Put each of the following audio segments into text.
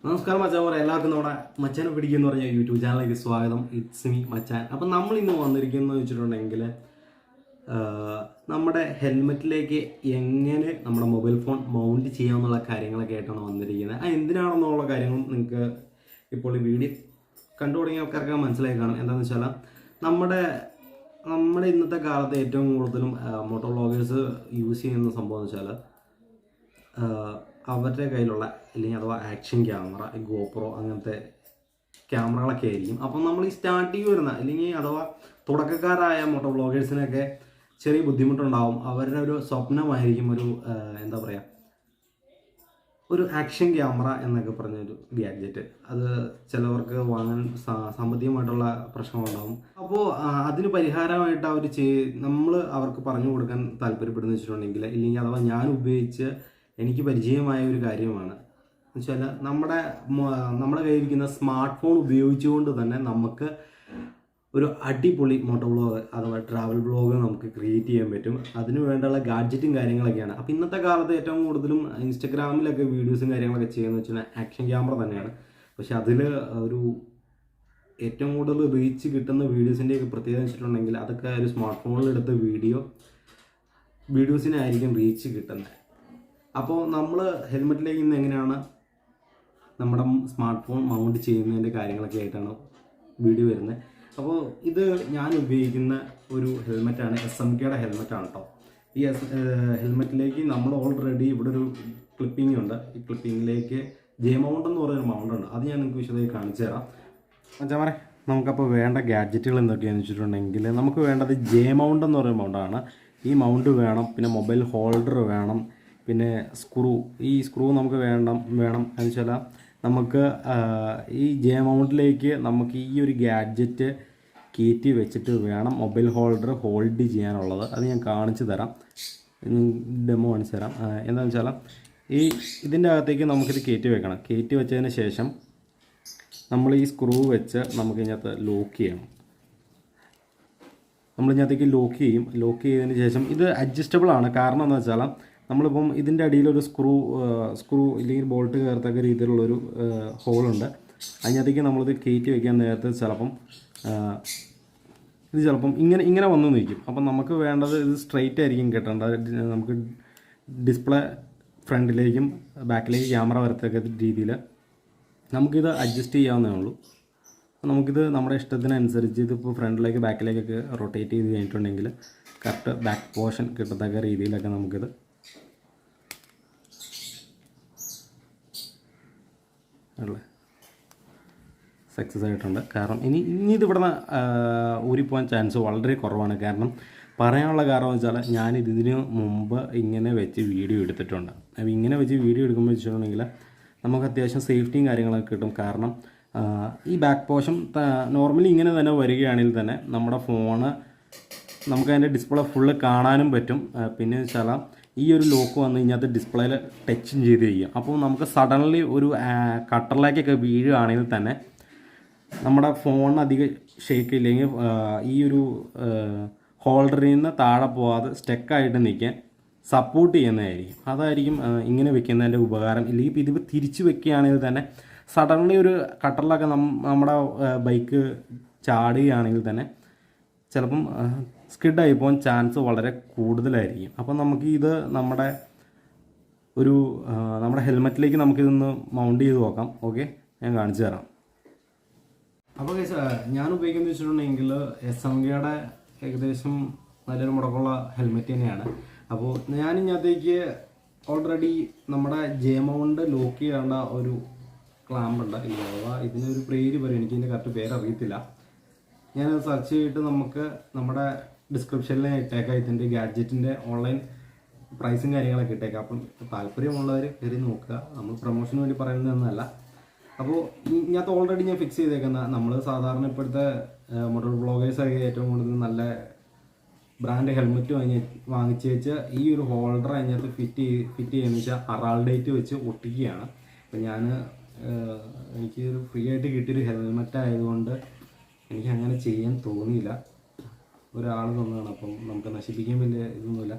നമസ്കാരം മച്ചാൻ, എല്ലാവർക്കും നമ്മുടെ മച്ചാനെ പിടിക്കുന്ന പറഞ്ഞ യൂട്യൂബ് ചാനലിലേക്ക് സ്വാഗതം. ഇറ്റ്സ് മീ മച്ചാൻ. അപ്പം നമ്മൾ ഇന്ന് വന്നിരിക്കുന്നത് വെച്ചിട്ടുണ്ടെങ്കിൽ നമ്മുടെ ഹെൽമെറ്റിലേക്ക് എങ്ങനെ നമ്മുടെ മൊബൈൽ ഫോൺ മൗണ്ട് ചെയ്യാമെന്നുള്ള കാര്യങ്ങളൊക്കെ ആയിട്ടാണ് വന്നിരിക്കുന്നത്. എന്തിനാണെന്നുള്ള കാര്യങ്ങൾ നിങ്ങൾക്ക് ഇപ്പോൾ ഈ വീഡിയോ കണ്ടു തുടങ്ങിയ ആൾക്കാർക്ക് മനസ്സിലായി കാണും. എന്താണെന്ന് വെച്ചാൽ നമ്മുടെ നമ്മുടെ ഇന്നത്തെ കാലത്ത് ഏറ്റവും കൂടുതലും മോട്ടോ വ്ളോഗേഴ്സ് യൂസ് ചെയ്യുന്ന സംഭവം എന്ന് വെച്ചാൽ അവരുടെ കയ്യിലുള്ള അല്ലെങ്കിൽ അഥവാ ആക്ഷൻ ക്യാമറ, ഗോപ്രോ അങ്ങനത്തെ ക്യാമറകളൊക്കെ ആയിരിക്കും. അപ്പം നമ്മൾ ഈ സ്റ്റാർട്ടിങ് വരുന്ന അല്ലെങ്കിൽ അഥവാ തുടക്കക്കാരായ മോട്ടോ വ്ളോഗേഴ്സിനൊക്കെ ചെറിയ ബുദ്ധിമുട്ടുണ്ടാവും. അവരുടെ ഒരു സ്വപ്നമായിരിക്കും എന്താ പറയുക, ഒരു ആക്ഷൻ ക്യാമറ എന്നൊക്കെ പറഞ്ഞൊരു ഗാഡ്ജറ്റ്. അത് ചിലവർക്ക് വാങ്ങാൻ സാമ്പത്തികമായിട്ടുള്ള പ്രശ്നങ്ങളുണ്ടാകും. അപ്പോൾ അതിന് പരിഹാരമായിട്ട് നമ്മൾ അവർക്ക് പറഞ്ഞു കൊടുക്കാൻ താല്പര്യപ്പെടുന്നു വെച്ചിട്ടുണ്ടെങ്കിൽ, ഇല്ലെങ്കിൽ അഥവാ ഞാൻ ഉപയോഗിച്ച് എനിക്ക് പരിചയമായ ഒരു കാര്യമാണ് എന്ന് വെച്ചാൽ നമ്മുടെ കയ്യിലിരിക്കുന്ന സ്മാർട്ട് ഫോൺ ഉപയോഗിച്ചുകൊണ്ട് തന്നെ നമുക്ക് ഒരു അടിപൊളി മോട്ടോ വ്ളോഗ് അഥവാ ട്രാവൽ വ്ളോഗ് നമുക്ക് ക്രിയേറ്റ് ചെയ്യാൻ പറ്റും. അതിന് വേണ്ടിയുള്ള ഗാഡ്ജറ്റും കാര്യങ്ങളൊക്കെയാണ്. അപ്പോൾ ഇന്നത്തെ കാലത്ത് ഏറ്റവും കൂടുതലും ഇൻസ്റ്റഗ്രാമിലൊക്കെ വീഡിയോസും കാര്യങ്ങളൊക്കെ ചെയ്യുന്നത് വെച്ചാൽ ആക്ഷൻ ക്യാമറ തന്നെയാണ്. പക്ഷെ അതിൽ ഒരു ഏറ്റവും കൂടുതൽ റീച്ച് കിട്ടുന്ന വീഡിയോസിൻ്റെയൊക്കെ പ്രത്യേകത വെച്ചിട്ടുണ്ടെങ്കിൽ അതൊക്കെ ഒരു സ്മാർട്ട് ഫോണിലെടുത്ത വീഡിയോസിനായിരിക്കും റീച്ച് കിട്ടുന്നത്. അപ്പോൾ നമ്മൾ ഹെൽമെറ്റിലേക്ക് ഇന്ന് എങ്ങനെയാണ് നമ്മുടെ സ്മാർട്ട് ഫോൺ മൗണ്ട് ചെയ്യുന്നതിൻ്റെ കാര്യങ്ങളൊക്കെ ആയിട്ടാണ് വീഡിയോ വരുന്നത്. അപ്പോൾ ഇത് ഞാൻ ഉപയോഗിക്കുന്ന ഒരു ഹെൽമെറ്റാണ്, SMKയുടെ ഹെൽമെറ്റാണ് കേട്ടോ. ഈ ഹെൽമെറ്റിലേക്ക് നമ്മൾ ഓൾറെഡി ഇവിടെ ഒരു ക്ലിപ്പിംഗ് ഉണ്ട്. ഈ ക്ലിപ്പിങ്ങിലേക്ക് മൗണ്ട് എന്ന് പറയുന്ന മൗണ്ടുണ്ട്. അത് ഞാൻ നിങ്ങൾക്ക് വിശദമായി കാണിച്ചു തരാം. മച്ചാമാരെ, നമുക്കപ്പോൾ വേണ്ട ഗാഡ്ജറ്റുകൾ എന്തൊക്കെയാണെന്ന് വെച്ചിട്ടുണ്ടെങ്കിൽ, നമുക്ക് വേണ്ടത് മൗണ്ട് എന്ന് പറയുന്ന മൗണ്ടാണ്. ഈ മൗണ്ട് വേണം, പിന്നെ മൊബൈൽ ഹോൾഡർ വേണം, പിന്നെ ഈ സ്ക്രൂ നമുക്ക് വേണം എന്ന് വെച്ചാൽ നമുക്ക് ഈ മൗണ്ടിലേക്ക് നമുക്ക് ഈ ഒരു ഗാഡ്ജറ്റ് കയറ്റി വെച്ചിട്ട് വേണം മൊബൈൽ ഹോൾഡർ ഹോൾഡ് ചെയ്യാനുള്ളത്. അത് ഞാൻ കാണിച്ചു തരാം, ഡെമോ കാണിച്ചു തരാം. എന്താണെന്ന് വെച്ചാൽ ഇതിൻ്റെ അകത്തേക്ക് നമുക്കിത് കയറ്റി വെക്കണം. കയറ്റി വെച്ചതിന് ശേഷം നമ്മൾ ഈ സ്ക്രൂ വെച്ച് നമുക്ക് ഇതിനകത്ത് ലോക്ക് ചെയ്യണം. നമ്മളിതിനകത്തേക്ക് ലോക്ക് ചെയ്തതിന് ശേഷം ഇത് അഡ്ജസ്റ്റബിൾ ആണ്. കാരണം എന്താ വെച്ചാൽ നമ്മളിപ്പം ഇതിൻ്റെ അടിയിലൊരു സ്ക്രൂ ഇല്ലെങ്കിൽ ബോൾട്ട് കയറത്തക്ക രീതിയിലുള്ളൊരു ഹോളുണ്ട്. അതിനകത്തേക്ക് നമ്മളിത് കയറ്റി വയ്ക്കാൻ നേരത്തെ ഇത് ചിലപ്പം ഇങ്ങനെ വന്നു നിൽക്കും. അപ്പം നമുക്ക് വേണ്ടത് ഇത് സ്ട്രെയിറ്റ് ആയിരിക്കും കിട്ടേണ്ടത്. നമുക്ക് ഡിസ്പ്ലേ ഫ്രണ്ടിലേക്കും ബാക്കിലേക്ക് ക്യാമറ വരത്തക്ക രീതിയിൽ നമുക്കിത് അഡ്ജസ്റ്റ് ചെയ്യാവുന്നേ ഉള്ളൂ. നമുക്കിത് നമ്മുടെ ഇഷ്ടത്തിനനുസരിച്ച് ഇതിപ്പോൾ ഫ്രണ്ടിലേക്ക് ബാക്കിലേക്കൊക്കെ റൊട്ടേറ്റ് ചെയ്ത് കഴിഞ്ഞിട്ടുണ്ടെങ്കിൽ കറക്റ്റ് ബാക്ക് പോർഷൻ കിട്ടത്തക്ക രീതിയിലൊക്കെ നമുക്കിത് സക്സസ് ആയിട്ടുണ്ട്. കാരണം ഇനി ഇതിവിടെ നിന്ന് ഊരിപ്പോകാൻ ചാൻസ് വളരെ കുറവാണ്. കാരണം പറയാനുള്ള കാരണം എന്ന് വെച്ചാൽ ഞാനിതിന് മുമ്പ് ഇങ്ങനെ വെച്ച് വീഡിയോ എടുത്തിട്ടുണ്ട്. അപ്പോൾ ഇങ്ങനെ വെച്ച് വീഡിയോ എടുക്കുമ്പോൾ വെച്ചിട്ടുണ്ടെങ്കിൽ നമുക്ക് അത്യാവശ്യം സേഫ്റ്റിയും കാര്യങ്ങളൊക്കെ കിട്ടും. കാരണം ഈ ബാക്ക് പോർഷൻ നോർമലി ഇങ്ങനെ തന്നെ വരികയാണെങ്കിൽ തന്നെ നമ്മുടെ ഫോണ് നമുക്ക് അതിൻ്റെ ഡിസ്പ്ലേ ഫുള്ള് കാണാനും പറ്റും. പിന്നെ വെച്ചാൽ ഈ ഒരു ലോക്ക് വന്ന് കഴിഞ്ഞാൽ ഡിസ്പ്ലേയിൽ ടച്ചും ചെയ്ത് ചെയ്യും. അപ്പോൾ നമുക്ക് സഡൻലി ഒരു കട്ടറിലേക്കൊക്കെ വീഴുകയാണെങ്കിൽ തന്നെ നമ്മുടെ ഫോൺ അധികം ഷേക്ക് ഇല്ലെങ്കിൽ ഈ ഒരു ഹോൾഡറിൽ നിന്ന് താഴെ പോകാതെ സ്റ്റക്കായിട്ട് നിൽക്കാൻ സപ്പോർട്ട് ചെയ്യുന്നതായിരിക്കും. അതായിരിക്കും ഇങ്ങനെ വെക്കുന്നതിൻ്റെ ഉപകാരം. ഇല്ലെങ്കിൽ ഇതിപ്പോൾ തിരിച്ച് വെക്കുകയാണെങ്കിൽ തന്നെ സഡൻലി ഒരു കട്ടറിലൊക്കെ നമ്മുടെ ബൈക്ക് ചാടുകയാണെങ്കിൽ തന്നെ ചിലപ്പം സ്കിഡായി പോകാൻ ചാൻസ് വളരെ കൂടുതലായിരിക്കും. അപ്പം നമുക്ക് ഇത് നമ്മുടെ ഹെൽമെറ്റിലേക്ക് നമുക്കിതൊന്ന് മൗണ്ട് ചെയ്ത് നോക്കാം. ഓക്കെ, ഞാൻ കാണിച്ചു തരാം. അപ്പോൾ ഞാൻ ഉപയോഗിക്കുന്നത് വെച്ചിട്ടുണ്ടെങ്കിൽ SMKയുടെ ഏകദേശം നല്ലൊരു മുടക്കമുള്ള ഹെൽമെറ്റ് തന്നെയാണ്. അപ്പോൾ ഞാൻ ഇതിനകത്തേക്ക് ഓൾറെഡി നമ്മുടെ മൗണ്ട് ലോക്ക് ചെയ്യേണ്ട ഒരു ക്ലാമ്പുണ്ട്. അഥവാ ഇതിനൊരു പേര് പറയും, എനിക്ക് ഇതിൻ്റെ കറക്റ്റ് പേര് അറിയത്തില്ല. ഞാനത് സെർച്ച് ചെയ്തിട്ട് നമുക്ക് നമ്മുടെ ഡിസ്ക്രിപ്ഷനിൽ ഇട്ടേക്കാം. ഇതിൻ്റെ ഗാഡ്ജറ്റിൻ്റെ ഓൺലൈൻ പ്രൈസും കാര്യങ്ങളൊക്കെ ഇട്ടേക്കാം. അപ്പം താല്പര്യമുള്ളവർ കയറി നോക്കുക. നമ്മൾ പ്രൊമോഷന് വേണ്ടി പറയുന്നതൊന്നുമല്ല. അപ്പോൾ ഇതിനകത്ത് ഓൾറെഡി ഞാൻ ഫിക്സ് ചെയ്തേക്കുന്ന നമ്മൾ സാധാരണ ഇപ്പോഴത്തെ മോട്ടോർ വ്ളോഗേഴ്സൊക്കെ ഏറ്റവും കൂടുതൽ നല്ല ബ്രാൻഡ് ഹെൽമെറ്റ് വാങ്ങിച്ച് വെച്ച് ഈ ഒരു ഹോൾഡർ അതിനകത്ത് ഫിറ്റ് ചെയ്യുന്ന വെച്ചാൽ അറാൾഡേറ്റ് വെച്ച് ഒട്ടിക്കുകയാണ്. അപ്പം എനിക്ക് ഒരു ഫ്രീ ആയിട്ട് കിട്ടിയൊരു ഹെൽമെറ്റ് ആയതുകൊണ്ട് എനിക്ക് അങ്ങനെ ചെയ്യാൻ തോന്നിയില്ല. ഒരാൾ തന്നതാണ്, അപ്പം നമുക്ക് നശിപ്പിക്കാൻ വലിയ ഇതൊന്നുമില്ല.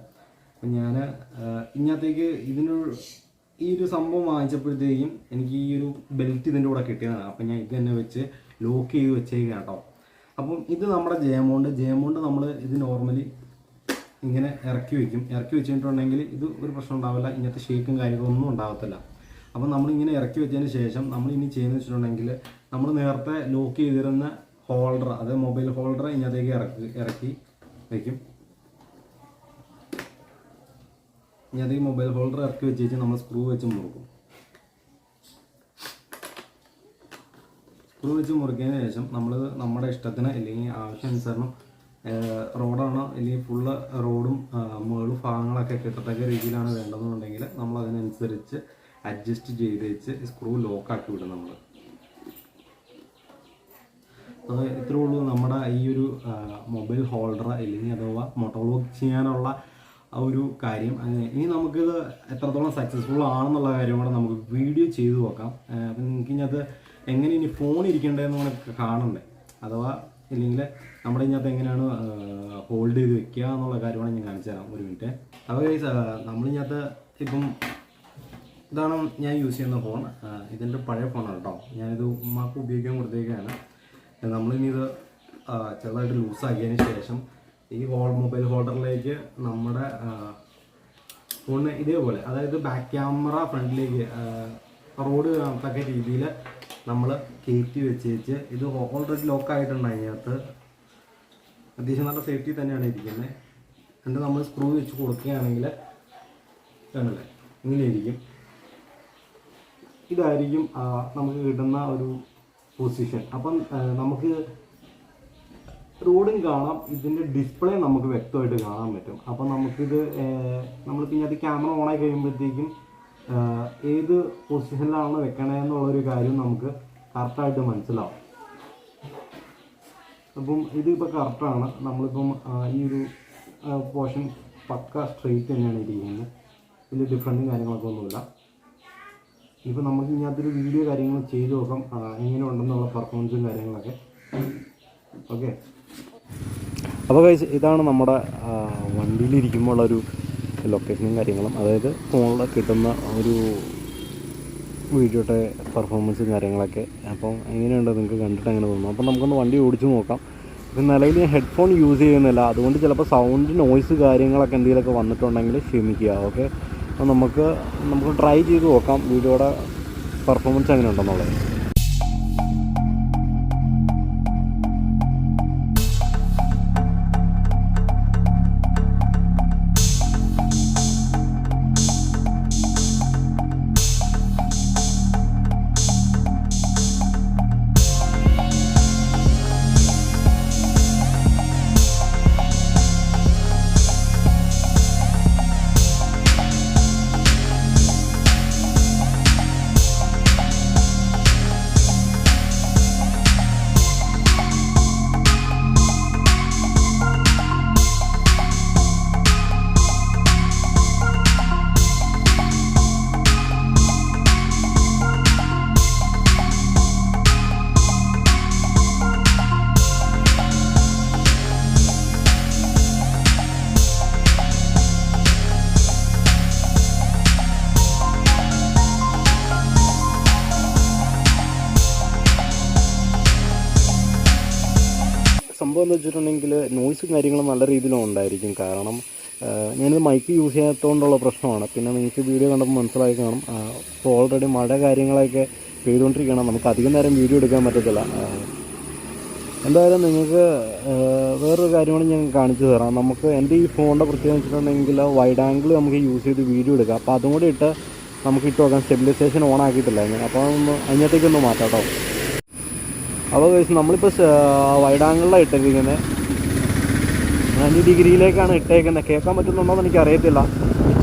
അപ്പം ഞാൻ ഇതിനകത്തേക്ക് ഈ ഒരു സംഭവം വാങ്ങിച്ചപ്പോഴത്തേക്കും എനിക്ക് ഈ ഒരു ബെൽറ്റ് ഇതിൻ്റെ കൂടെ കിട്ടിയതാണ്. അപ്പം ഞാൻ ഇത് തന്നെ വെച്ച് ലോക്ക് ചെയ്ത് വെച്ചേക്കാം കേട്ടോ. അപ്പം ഇത് നമ്മുടെ ജയമൗണ്ട് നമ്മൾ ഇത് നോർമലി ഇങ്ങനെ ഇറക്കി വെച്ചിട്ടുണ്ടെങ്കിൽ ഇത് ഒരു പ്രശ്നം ഉണ്ടാവില്ല, ഇങ്ങനത്തെ ഷേക്കും കാര്യങ്ങളൊന്നും ഉണ്ടാകത്തില്ല. അപ്പം നമ്മളിങ്ങനെ ഇറക്കി വെച്ചതിന് ശേഷം നമ്മൾ ഇനി ചെയ്യുന്നത് വെച്ചിട്ടുണ്ടെങ്കിൽ നമ്മൾ നേരത്തെ ലോക്ക് ചെയ്തിരുന്ന ഹോൾഡർ, അതായത് മൊബൈൽ ഹോൾഡർ ഇങ്ങനത്തേക്ക് ഇറക്കി വയ്ക്കും. ഇങ്ങനത്തേക്ക് മൊബൈൽ ഹോൾഡർ ഇറക്കി വെച്ച് നമ്മൾ സ്ക്രൂ വെച്ച് മുറുക്കും. സ്ക്രൂ വെച്ച് മുറുക്കിയതിന് ശേഷം നമ്മൾ നമ്മുടെ ഇഷ്ടത്തിന് അല്ലെങ്കിൽ ആവശ്യാനുസരണം റോഡാണോ അല്ലെങ്കിൽ ഫുള്ള് റോഡും മുകളും ഭാഗങ്ങളൊക്കെ കിട്ടത്തക്ക രീതിയിലാണ് വേണ്ടതെന്നുണ്ടെങ്കിൽ നമ്മൾ അതിനനുസരിച്ച് അഡ്ജസ്റ്റ് ചെയ്ത് വെച്ച് സ്ക്രൂ ലോക്കാക്കി വിടും നമ്മൾ. അത് ഇത്രേ ഉള്ളൂ നമ്മുടെ ഈ ഒരു മൊബൈൽ ഹോൾഡർ അല്ലെങ്കിൽ അഥവാ മോട്ടോവ്ലോഗ് ചെയ്യാനുള്ള ആ ഒരു കാര്യം. ഇനി നമുക്കിത് എത്രത്തോളം സക്സസ്ഫുൾ ആണെന്നുള്ള കാര്യം കൂടെ നമുക്ക് വീഡിയോ ചെയ്ത് നോക്കാം. അപ്പം നിങ്ങൾക്ക് ഇനി എങ്ങനെ ഇനി ഫോൺ ഇരിക്കേണ്ടതെന്ന് നമുക്ക് കാണണ്ടേ, അഥവാ ഇല്ലെങ്കിൽ നമ്മുടെ ഇതിനകത്ത് എങ്ങനെയാണ് ഹോൾഡ് ചെയ്ത് വെക്കുക എന്നുള്ള കാര്യമാണ് ഞാൻ കാണിച്ചു തരാം. ഒരു മിനിറ്റ്. അപ്പോൾ നമ്മളിതിനകത്ത് ഇപ്പം ഇതാണ് ഞാൻ യൂസ് ചെയ്യുന്ന ഫോൺ. ഇതിൻ്റെ പഴയ ഫോണാണ് കേട്ടോ. ഞാനിത് ഉമ്മാക്ക് ഉപയോഗിക്കാൻ കൊടുത്തേക്കാണ്. നമ്മളിനി ഇത് ചെറുതായിട്ട് ലൂസാക്കിയതിന് ശേഷം ഈ മൊബൈൽ ഹോൾഡറിലേക്ക് നമ്മുടെ ഫോണിന് ഇതേപോലെ, അതായത് ബാക്ക് ക്യാമറ ഫ്രണ്ടിലേക്ക് റോഡ് കാണത്തക്ക രീതിയിൽ നമ്മൾ കയറ്റി വെച്ച് ഇത് ഓൾറെഡി ലോക്കായിട്ടുണ്ട്. അതിനകത്ത് അത്യാവശ്യം നല്ല സേഫ്റ്റി തന്നെയാണ് ഇരിക്കുന്നത്. എന്നിട്ട് നമ്മൾ സ്ക്രൂ വെച്ച് കൊടുക്കുകയാണെങ്കിൽ കണ്ടില്ലേ ഇങ്ങനെ ഇരിക്കും. ഇതായിരിക്കും നമുക്ക് കിട്ടുന്ന ഒരു പൊസിഷൻ. അപ്പം നമുക്ക് റോഡും കാണാം, ഇതിൻ്റെ ഡിസ്പ്ലേ നമുക്ക് വ്യക്തമായിട്ട് കാണാൻ പറ്റും. അപ്പം നമുക്കിത് നമ്മളിപ്പോൾ ഇതിനകത്ത് ക്യാമറ ഓണായി കഴിയുമ്പോഴത്തേക്കും ഏത് പൊസിഷനിലാണ് വെക്കണമെന്നുള്ളൊരു കാര്യം നമുക്ക് കറക്റ്റായിട്ട് മനസ്സിലാവും. അപ്പം ഇതിപ്പോൾ കറക്റ്റാണ്. നമ്മളിപ്പം ഈ ഒരു പോർഷൻ പക്ക സ്ട്രെയിറ്റ് തന്നെയാണ് ഇരിക്കുന്നത്. ഇതിൽ ഡിഫറൻറ്റും കാര്യങ്ങളൊക്കെ ഒന്നുമില്ല. ഇപ്പോൾ നമുക്ക് ഇതിനകത്തൊരു വീഡിയോ കാര്യങ്ങൾ ചെയ്ത് നോക്കാം എങ്ങനെ ഉണ്ടെന്നുള്ള പെർഫോമൻസും കാര്യങ്ങളൊക്കെ. ഓക്കെ, അപ്പോൾ ഗൈസ് ഇതാണ് നമ്മുടെ വണ്ടിയിലിരിക്കുമ്പോൾ ഉള്ളൊരു ലൊക്കേഷനും കാര്യങ്ങളും, അതായത് ഫോണിൽ കിട്ടുന്ന ഒരു വീഡിയോയുടെ പെർഫോമൻസും കാര്യങ്ങളൊക്കെ. അപ്പം എങ്ങനെയുണ്ട് നിങ്ങൾക്ക് കണ്ടിട്ട് എങ്ങനെ തോന്നുന്നു? അപ്പം നമുക്കൊന്ന് വണ്ടി ഓടിച്ച് നോക്കാം. ഇപ്പം നിലവിൽ ഞാൻ ഹെഡ്ഫോൺ യൂസ് ചെയ്യുന്നില്ല, അതുകൊണ്ട് ചിലപ്പോൾ സൗണ്ട് നോയ്സ് കാര്യങ്ങളൊക്കെ എന്തെങ്കിലുമൊക്കെ വന്നിട്ടുണ്ടെങ്കിൽ ക്ഷമിക്കുക. ഓക്കെ, അപ്പോൾ നമുക്ക് ട്രൈ ചെയ്ത് നോക്കാം വീഡിയോയുടെ പെർഫോമൻസ് എങ്ങനെ ഉണ്ടെന്നുള്ളത്. സംഭവം എന്ന് വെച്ചിട്ടുണ്ടെങ്കിൽ നോയ്സും കാര്യങ്ങളും നല്ല രീതിയിലും ഉണ്ടായിരിക്കും. കാരണം ഞാനിത് മൈക്ക് യൂസ് ചെയ്യാത്തതുകൊണ്ടുള്ള പ്രശ്നമാണ്. പിന്നെ നിങ്ങൾക്ക് വീഡിയോ കണ്ടപ്പോൾ മനസ്സിലായി കാണും. ഇപ്പോൾ ഓൾറെഡി മഴ കാര്യങ്ങളൊക്കെ പെയ്തുകൊണ്ടിരിക്കുകയാണ്, നമുക്ക് അധികം നേരം വീഡിയോ എടുക്കാൻ പറ്റത്തില്ല. എന്തായാലും നിങ്ങൾക്ക് വേറൊരു കാര്യമാണ് ഞാൻ കാണിച്ചു തരാം. നമുക്ക് എൻ്റെ ഈ ഫോണിൻ്റെ പ്രത്യേകത വെച്ചിട്ടുണ്ടെങ്കിൽ വൈഡ് ആംഗിൾ നമുക്ക് യൂസ് ചെയ്ത് വീഡിയോ എടുക്കാം. അപ്പോൾ അതും കൂടി ഇട്ട് നമുക്ക് ഇട്ട് നോക്കാം. സ്റ്റെബിലൈസേഷൻ ഓൺ ആക്കിയിട്ടില്ല ഞാൻ, അപ്പോൾ അതിനകത്തേക്കൊന്ന് മാറ്റാം കേട്ടോ. അപ്പോൾ നമ്മളിപ്പോൾ വൈഡ് ആംഗിളിലാണ് ഇട്ടിരിക്കുന്നത്, 90 ഡിഗ്രിയിലേക്കാണ് ഇട്ടേക്കുന്നത്. കേൾക്കാൻ പറ്റുന്നുണ്ടോ എന്ന് എനിക്കറിയത്തില്ല.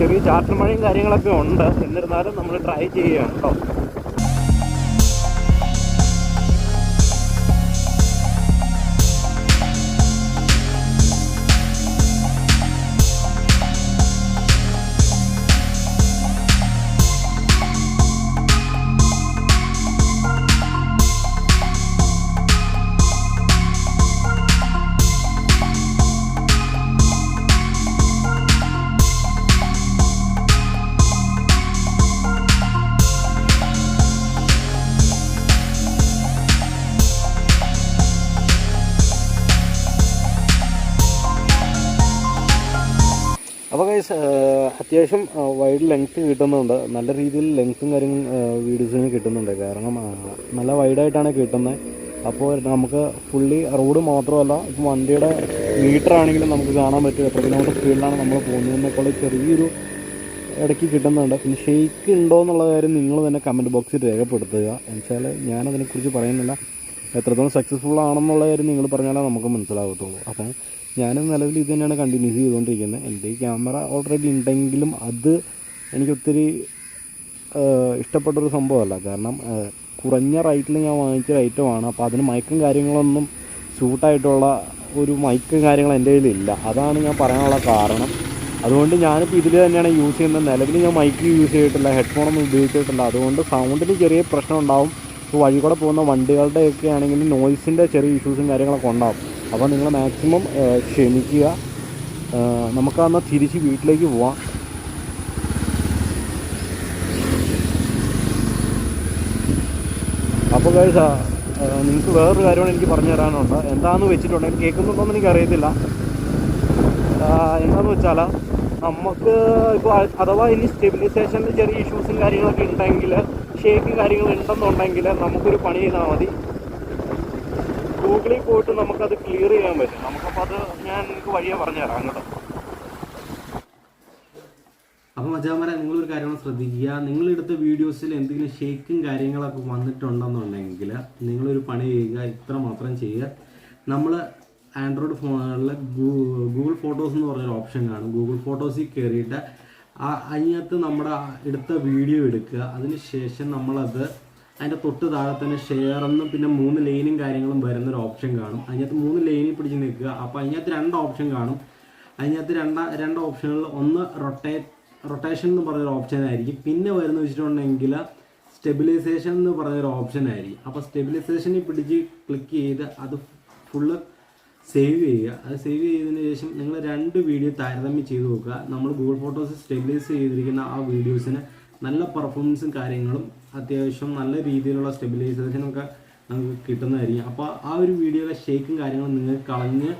ചെറിയ ചാറ്റൽ മഴയും കാര്യങ്ങളൊക്കെ ഉണ്ട്, എന്നിരുന്നാലും നമ്മൾ ട്രൈ ചെയ്യുകയാണ് കേട്ടോ. ഗൈസ് അത്യാവശ്യം വൈഡ് ലെങ്ത്ത് കിട്ടുന്നുണ്ട്, നല്ല രീതിയിൽ ലെങ്ത്തും കാര്യങ്ങളും വീഡിയോസിന് കിട്ടുന്നുണ്ട്. കാരണം നല്ല വൈഡായിട്ടാണ് കിട്ടുന്നത്. അപ്പോൾ നമുക്ക് ഫുള്ളി റോഡ് മാത്രമല്ല, ഇപ്പോൾ വണ്ടിയുടെ മീറ്റർ ആണെങ്കിലും നമുക്ക് കാണാൻ പറ്റും എത്ര കിലോമീറ്റർ സ്പീഡിലാണ് നമ്മൾ പോകുന്നതിനേക്കാൾ ചെറിയൊരു ഇടയ്ക്ക് കിട്ടുന്നുണ്ട്. പിന്നെ ഷെയ്ക്ക് ഉണ്ടോ എന്നുള്ള കാര്യം നിങ്ങൾ തന്നെ കമൻറ്റ് ബോക്സിൽ രേഖപ്പെടുത്തുക. എന്നുവെച്ചാൽ ഞാനതിനെക്കുറിച്ച് പറയുന്നില്ല, എത്രത്തോളം സക്സസ്ഫുൾ ആണെന്നുള്ള കാര്യം നിങ്ങൾ പറഞ്ഞാലേ നമുക്ക് മനസ്സിലാകത്തുള്ളൂ. അപ്പം ഞാനും നിലവിൽ ഇത് തന്നെയാണ് കണ്ടിന്യൂസ് ചെയ്തുകൊണ്ടിരിക്കുന്നത്. എൻ്റെ ഈ ക്യാമറ ഓൾറെഡി ഉണ്ടെങ്കിലും അത് എനിക്കൊത്തിരി ഇഷ്ടപ്പെട്ടൊരു സംഭവമല്ല. കാരണം കുറഞ്ഞ റേറ്റിൽ ഞാൻ വാങ്ങിച്ച ഐറ്റമാണ്. അപ്പോൾ അതിന് മൈക്കും കാര്യങ്ങളൊന്നും സൂട്ടായിട്ടുള്ള ഒരു മൈക്കും കാര്യങ്ങളും എൻ്റെ കയ്യിലില്ല. അതാണ് ഞാൻ പറയാനുള്ള കാരണം. അതുകൊണ്ട് ഞാനിപ്പോൾ ഇതിൽ തന്നെയാണ് യൂസ് ചെയ്യുന്നത്. നിലവിൽ ഞാൻ മൈക്ക് യൂസ് ചെയ്തിട്ടില്ല, ഹെഡ്ഫോണൊന്നും ഉപയോഗിച്ചിട്ടില്ല. അതുകൊണ്ട് സൗണ്ടിന് ചെറിയ പ്രശ്നം ഉണ്ടാവും. ഇപ്പോൾ വഴി കൂടെ പോകുന്ന വണ്ടികളുടെയൊക്കെ ആണെങ്കിൽ നോയ്സിൻ്റെ ചെറിയ ഇഷ്യൂസും കാര്യങ്ങളൊക്കെ ഉണ്ടാവും. അപ്പോൾ നിങ്ങൾ മാക്സിമം ക്ഷമിക്കുക. നമുക്കന്ന് തിരിച്ച് വീട്ടിലേക്ക് പോവാം. അപ്പോൾ ഗൈസ് നിങ്ങൾക്ക് വേറൊരു കാര്യമാണ് എനിക്ക് പറഞ്ഞു തരാനുണ്ട്. എന്താണെന്ന് വെച്ചിട്ടുണ്ടെങ്കിൽ കേൾക്കുന്നുണ്ടോയെന്ന് എനിക്കറിയത്തില്ല. എന്താണെന്ന് വെച്ചാൽ നമുക്ക് ഇപ്പോൾ അഥവാ ഇനി സ്റ്റെബിലൈസേഷനിൽ ചെറിയ ഇഷ്യൂസും കാര്യങ്ങളൊക്കെ ഉണ്ടെങ്കിൽ, ഷേക്ക് കാര്യങ്ങൾ ഉണ്ടെന്നുണ്ടെങ്കിൽ നമുക്കൊരു പണി ചെയ്താൽ മതി. ഗൂഗിളിൽ പോയിട്ട് നമുക്കത് ക്ലിയർ ചെയ്യാൻ പറ്റും. നമുക്കപ്പോൾ അത് ഞാൻ നിങ്ങൾക്ക് വഴിയെ പറഞ്ഞു തരാം കേട്ടോ. അപ്പം മച്ചാന്മാരെ, നിങ്ങളൊരു കാര്യങ്ങൾ ശ്രദ്ധിക്കുക. നിങ്ങളെടുത്ത വീഡിയോസിൽ എന്തെങ്കിലും ഷേക്കും കാര്യങ്ങളൊക്കെ വന്നിട്ടുണ്ടെന്നുണ്ടെങ്കിൽ നിങ്ങളൊരു പണി ചെയ്യുക, ഇത്ര മാത്രം ചെയ്യുക. നമ്മൾ ആൻഡ്രോയിഡ് ഫോണുകളിൽ ഗൂഗിൾ ഫോട്ടോസ് എന്ന് പറഞ്ഞൊരു ഓപ്ഷൻ കാണും. ഗൂഗിൾ ഫോട്ടോസിൽ കയറിയിട്ട് അതിനകത്ത് നമ്മുടെ എടുത്ത വീഡിയോ എടുക്കുക. അതിന് ശേഷം നമ്മളത് അതിൻ്റെ തൊട്ട് താഴെ തന്നെ ഷെയർ എന്നും പിന്നെ 3 ലൈനും കാര്യങ്ങളും വരുന്നൊരു ഓപ്ഷൻ കാണും. അതിനകത്ത് 3 ലൈനിൽ പിടിച്ച് നിൽക്കുക. അപ്പോൾ അതിനകത്ത് 2 ഓപ്ഷൻ കാണും. അതിനകത്ത് രണ്ട് ഓപ്ഷനുകളിൽ ഒന്ന് റൊട്ടേഷൻ എന്ന് പറഞ്ഞൊരു ഓപ്ഷൻ ആയിരിക്കും. പിന്നെ വരുന്ന വെച്ചിട്ടുണ്ടെങ്കിൽ സ്റ്റെബിലൈസേഷൻ എന്ന് പറഞ്ഞൊരു ഓപ്ഷൻ ആയിരിക്കും. അപ്പോൾ സ്റ്റെബിലൈസേഷനിൽ പിടിച്ച് ക്ലിക്ക് ചെയ്ത് അത് ഫുള്ള് സേവ് ചെയ്യുക. അത് സേവ് ചെയ്തതിന് ശേഷം നിങ്ങൾ 2 വീഡിയോ താരതമ്യം ചെയ്ത് നോക്കുക. നമ്മൾ ഗൂഗിൾ ഫോട്ടോസ് സ്റ്റെബിലൈസ് ചെയ്തിരിക്കുന്ന ആ വീഡിയോസിന് നല്ല പെർഫോമൻസും കാര്യങ്ങളും അത്യാവശ്യം നല്ല രീതിയിലുള്ള സ്റ്റെബിലൈസേഷനൊക്കെ നമുക്ക് കിട്ടുന്നതായിരിക്കും. അപ്പോൾ ആ ഒരു വീഡിയോയിലെ ഷേക്കും കാര്യങ്ങളും നിങ്ങൾക്ക് കളഞ്ഞ്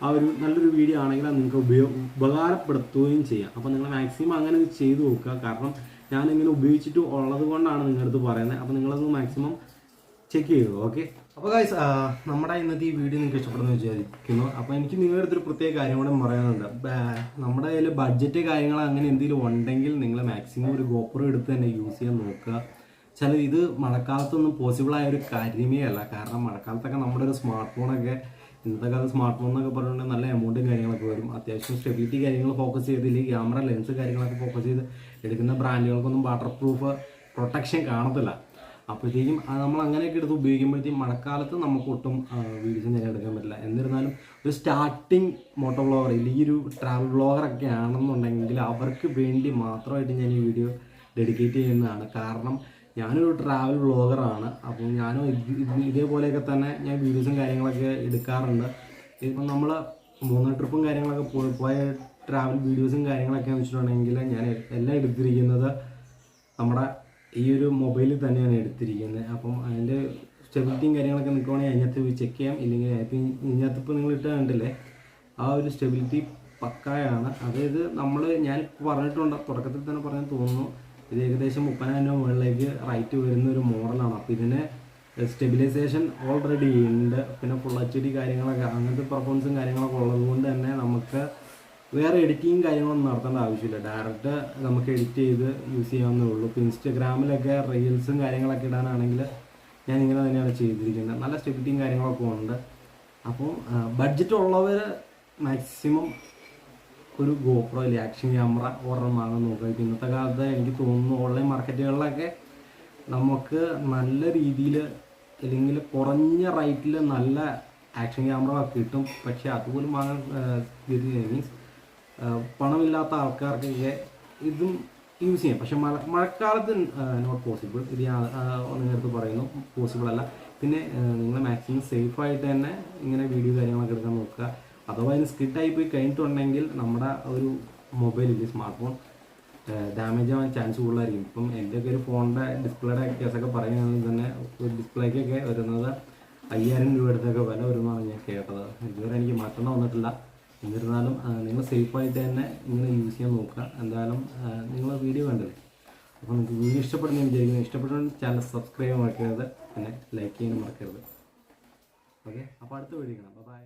ആ ഒരു നല്ലൊരു വീഡിയോ ആണെങ്കിൽ അത് നിങ്ങൾക്ക് ഉപകാരപ്പെടുത്തുകയും ചെയ്യാം. അപ്പോൾ നിങ്ങൾ മാക്സിമം അങ്ങനെ ചെയ്ത് നോക്കുക. കാരണം ഞാനിങ്ങനെ ഉപയോഗിച്ചിട്ട് ഉള്ളത് കൊണ്ടാണ് നിങ്ങളുടെ അടുത്ത് പറയുന്നത്. അപ്പോൾ നിങ്ങളത് മാക്സിമം ചെക്ക് ചെയ്തു. ഓക്കെ. അപ്പോൾ ഗൈസ്, നമ്മുടെ ഇന്നത്തെ ഈ വീഡിയോ നിങ്ങൾക്ക് ഇഷ്ടപ്പെടുന്നു വിചാരിക്കുന്നു. അപ്പോൾ എനിക്ക് നിങ്ങളുടെ അടുത്തൊരു പ്രത്യേക കാര്യം കൂടെ പറയാനുണ്ട്. നമ്മുടെ കയ്യിൽ ബഡ്ജറ്റ് കാര്യങ്ങൾ അങ്ങനെ എന്തെങ്കിലും ഉണ്ടെങ്കിൽ നിങ്ങൾ മാക്സിമം ഒരു GoPro എടുത്ത് തന്നെ യൂസ് ചെയ്യാൻ നോക്കുക. ഇത് മഴക്കാലത്തൊന്നും പോസിബിളായ ഒരു കാര്യമേ അല്ല. കാരണം മഴക്കാലത്തൊക്കെ നമ്മുടെ ഒരു സ്മാർട്ട് ഫോണൊക്കെ, ഇന്നത്തെ കാലത്ത് സ്മാർട്ട് ഫോൺ എന്നൊക്കെ പറഞ്ഞിട്ടുണ്ടെങ്കിൽ നല്ല എമൗണ്ടും കാര്യങ്ങളൊക്കെ വരും. അത്യാവശ്യം സ്റ്റെബിലിറ്റി കാര്യങ്ങൾ ഫോക്കസ് ചെയ്തില്ലെങ്കിൽ ക്യാമറ ലെൻസ് കാര്യങ്ങളൊക്കെ ഫോക്കസ് ചെയ്ത് എടുക്കുന്ന ബ്രാൻഡുകൾക്കൊന്നും വാട്ടർ പ്രൂഫ് പ്രൊട്ടക്ഷൻ കാണത്തില്ല. അപ്പോഴത്തേക്കും നമ്മൾ അങ്ങനെയൊക്കെ എടുത്ത് ഉപയോഗിക്കുമ്പോഴത്തേക്കും മഴക്കാലത്ത് നമുക്ക് ഒട്ടും വീഡിയോസ് നേരെ എടുക്കാൻ പറ്റില്ല. എന്നിരുന്നാലും ഒരു സ്റ്റാർട്ടിങ് മോട്ടോ വ്ളോഗർ അല്ലെങ്കിൽ ഒരു ട്രാവൽ വ്ളോഗറൊക്കെ ആണെന്നുണ്ടെങ്കിൽ അവർക്ക് വേണ്ടി മാത്രമായിട്ട് ഞാൻ ഈ വീഡിയോ ഡെഡിക്കേറ്റ് ചെയ്യുന്നതാണ്. കാരണം ഞാനൊരു ട്രാവൽ വ്ളോഗറാണ്. അപ്പോൾ ഞാനും ഇതേപോലെയൊക്കെ തന്നെ ഞാൻ വീഡിയോസും കാര്യങ്ങളൊക്കെ എടുക്കാറുണ്ട്. ഇപ്പം നമ്മൾ 3 ട്രിപ്പും കാര്യങ്ങളൊക്കെ പോയ ട്രാവൽ വീഡിയോസും കാര്യങ്ങളൊക്കെ വെച്ചിട്ടുണ്ടെങ്കിൽ ഞാൻ എല്ലാം എടുത്തിരിക്കുന്നത് നമ്മുടെ ഈ ഒരു മൊബൈലിൽ തന്നെയാണ് എടുത്തിരിക്കുന്നത്. അപ്പം അതിൻ്റെ സ്റ്റെബിലിറ്റിയും കാര്യങ്ങളൊക്കെ നിൽക്കുവാണെങ്കിൽ അതിനകത്ത് ചെക്ക് ചെയ്യാം. ഇല്ലെങ്കിൽ ഇതിനകത്ത് ഇപ്പോൾ നിങ്ങൾ ഇട്ട് കണ്ടില്ലേ, ആ ഒരു സ്റ്റെബിലിറ്റി പക്കായാണ്. അതായത് ഞാൻ പറഞ്ഞിട്ടുണ്ട്, തുടക്കത്തിൽ തന്നെ പറഞ്ഞു തോന്നുന്നു, ഇത് ഏകദേശം 30,000 രൂപ മുകളിലേക്ക് റേറ്റ് വരുന്ന ഒരു മോഡലാണ്. അപ്പോൾ ഇതിന് സ്റ്റെബിലൈസേഷൻ ഓൾറെഡി ഉണ്ട്. പിന്നെ ഫുൾ HD കാര്യങ്ങളൊക്കെ അങ്ങനത്തെ പെർഫോമൻസും കാര്യങ്ങളൊക്കെ ഉള്ളത് കൊണ്ട് തന്നെ നമുക്ക് വേറെ എഡിറ്റിങ് കാര്യങ്ങളൊന്നും നടത്തേണ്ട ആവശ്യമില്ല. ഡയറക്റ്റ് നമുക്ക് എഡിറ്റ് ചെയ്ത് യൂസ് ചെയ്യാവുന്നേ ഉള്ളൂ. ഇപ്പോൾ ഇൻസ്റ്റഗ്രാമിലൊക്കെ റീൽസും കാര്യങ്ങളൊക്കെ ഇടാനാണെങ്കിൽ ഞാൻ ഇങ്ങനെ തന്നെയാണ് ചെയ്തിരിക്കുന്നത്. നല്ല സ്റ്റെബിലിറ്റിയും കാര്യങ്ങളൊക്കെ ഉണ്ട്. അപ്പോൾ ബഡ്ജറ്റ് ഉള്ളവർ മാക്സിമം ഒരു GoPro അല്ലെങ്കിൽ ആക്ഷൻ ക്യാമറ ഒരെണ്ണം വാങ്ങാൻ നോക്കുക. ഇപ്പോൾ ഇന്നത്തെ കാലത്ത് എനിക്ക് തോന്നുന്നു ഓൺലൈൻ മാർക്കറ്റുകളിലൊക്കെ നമുക്ക് നല്ല രീതിയിൽ അല്ലെങ്കിൽ കുറഞ്ഞ റേറ്റിൽ നല്ല ആക്ഷൻ ക്യാമറ കിട്ടും. പക്ഷേ അതുപോലും വാങ്ങാൻ മീൻസ് പണമില്ലാത്ത ആൾക്കാർക്കൊക്കെ ഇതും യൂസ് ചെയ്യാം. പക്ഷെ മഴക്കാലത്ത് നോട്ട് പോസിബിൾ. ഇത് നേരത്തെ പറയുന്നു, പോസിബിൾ അല്ല. പിന്നെ നിങ്ങൾ മാക്സിമം സേഫായിട്ട് തന്നെ ഇങ്ങനെ വീഡിയോ കാര്യങ്ങളൊക്കെ എടുക്കാൻ നോക്കുക. അഥവാ അതിന് സ്കിഡായി പോയി കഴിഞ്ഞിട്ടുണ്ടെങ്കിൽ നമ്മുടെ ഒരു മൊബൈലിൽ സ്മാർട്ട് ഫോൺ ഡാമേജ് ആവാൻ ചാൻസ് കൂടുതലായിരിക്കും. ഇപ്പം എൻ്റെയൊക്കെ ഒരു ഫോണിൻ്റെ ഡിസ്പ്ലേയുടെ കേസൊക്കെ പറയുകയാണെങ്കിൽ തന്നെ ഒരു ഡിസ്പ്ലേക്കൊക്കെ വരുന്നത് 5,000 രൂപ അടുത്തൊക്കെ വില വരുന്നതാണ് ഞാൻ കേട്ടത്. ഇതുവരെ എനിക്ക് മാറ്റേണ്ട വന്നിട്ടില്ല. എന്നിരുന്നാലും നിങ്ങൾ സേഫായിട്ട് തന്നെ ഇങ്ങനെ യൂസ് ചെയ്യാൻ നോക്കുക. എന്തായാലും നിങ്ങൾ വീഡിയോ കണ്ടല്ലേ, അപ്പോൾ നിങ്ങൾക്ക് വീഡിയോ ഇഷ്ടപ്പെടുന്ന വിചാരിക്കുന്നു. ഇഷ്ടപ്പെട്ട ചാനൽ സബ്സ്ക്രൈബ് മറക്കരുത്, പിന്നെ ലൈക്ക് ചെയ്യാനും മറക്കരുത്. ഓക്കെ, അപ്പോൾ അടുത്ത വീഡിയോ കാണാം. ബൈ.